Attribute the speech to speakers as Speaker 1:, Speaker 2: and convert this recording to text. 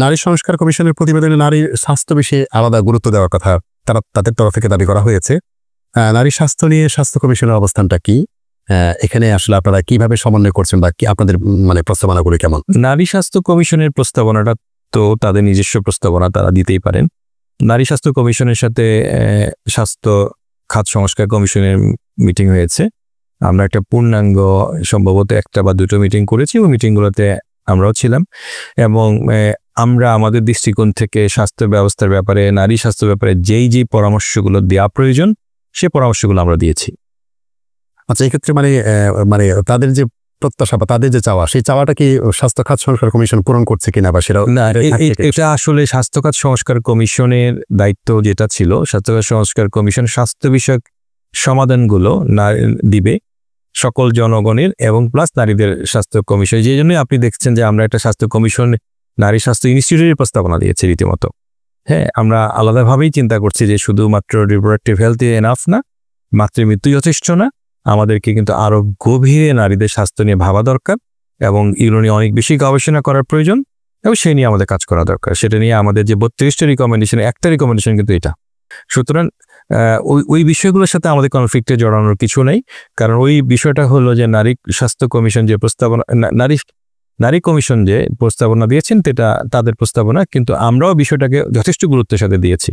Speaker 1: নারী সংস্কার কমিশনের প্রতিবেদনে নারীর স্বাস্থ্য বিষয়ে আলাদা গুরুত্ব দেওয়ার কথা তাদের তরফ থেকে দাবি করা হয়েছে। নারী স্বাস্থ্য নিয়ে স্বাস্থ্য কমিশনের অবস্থানটা কি? এখানে আসলে আপনারা কিভাবে সমন্বয় করছেন বা কি আপনাদের মানে প্রস্তাবনাগুলি কেমন?
Speaker 2: নারী স্বাস্থ্য কমিশনের প্রস্তাবনাটা তো তাদের নিজস্ব প্রস্তাবনা, তারা দিতেই পারেন। নারী স্বাস্থ্য কমিশনের সাথে স্বাস্থ্য খাত সংস্কার কমিশনের মিটিং হয়েছে। আমরা একটা পূর্ণাঙ্গ সম্ভবত একটা বা দুটো মিটিং করেছি, ওই মিটিংগুলোতে আমরাও ছিলাম এবং আমরা আমাদের দৃষ্টিকোণ থেকে স্বাস্থ্য ব্যবস্থার ব্যাপারে, নারী স্বাস্থ্য ব্যাপারে যেই পরামর্শগুলো দেওয়া প্রয়োজন সে পরামর্শগুলো আমরা দিয়েছি।
Speaker 1: আচ্ছা, এই ক্ষেত্রে মানে তাদের যে প্রত্যাশা বা তাদের যে চাওয়া, সেই চাওয়াটা কি স্বাস্থ্য খাত সংস্কার কমিশন পূরণ করছে কিনা বা সেটা?
Speaker 2: না, এটা আসলে স্বাস্থ্য খাত সংস্কার কমিশনের দায়িত্ব যেটা ছিল, স্বাস্থ্য খাত সংস্কার কমিশন স্বাস্থ্য বিষয়ক সমাধানগুলো দিবে সকল জনগণের এবং প্লাস নারীদের স্বাস্থ্য কমিশন। যে জন্যই আপনি দেখছেন যে আমরা একটা স্বাস্থ্য কমিশন নারী স্বাস্থ্য ইনস্টিটিউটের প্রস্তাবনা দিয়েছি রীতিমতো। হ্যাঁ, আমরা আলাদাভাবেই চিন্তা করছি যে শুধুমাত্র রিপ্রোডাক্টিভ হেলথ এনাফ না, মাতৃমৃত্যু যথেষ্ট না, আমাদেরকে কিন্তু আরো গভীরে নারীদের স্বাস্থ্য নিয়ে ভাবা দরকার এবং এগুলো নিয়ে অনেক বেশি গবেষণা করার প্রয়োজন এবং সেই নিয়ে আমাদের কাজ করা দরকার। সেটা নিয়ে আমাদের যে 32টা রিকমেন্ডেশন, একটা রিকমেন্ডেশন কিন্তু এটা। সুতরাং ওই বিষয়গুলোর সাথে আমাদের কনফ্লিক্টে জড়ানোর কিছু নেই, কারণ ওই বিষয়টা হলো যে নারী স্বাস্থ্য কমিশন যে প্রস্তাবনা, নারী কমিশন যে প্রস্তাবনা দিয়েছেন সেটা তাদের প্রস্তাবনা, কিন্তু আমরাও বিষয়টাকে যথেষ্ট গুরুত্বের সাথে দিয়েছি।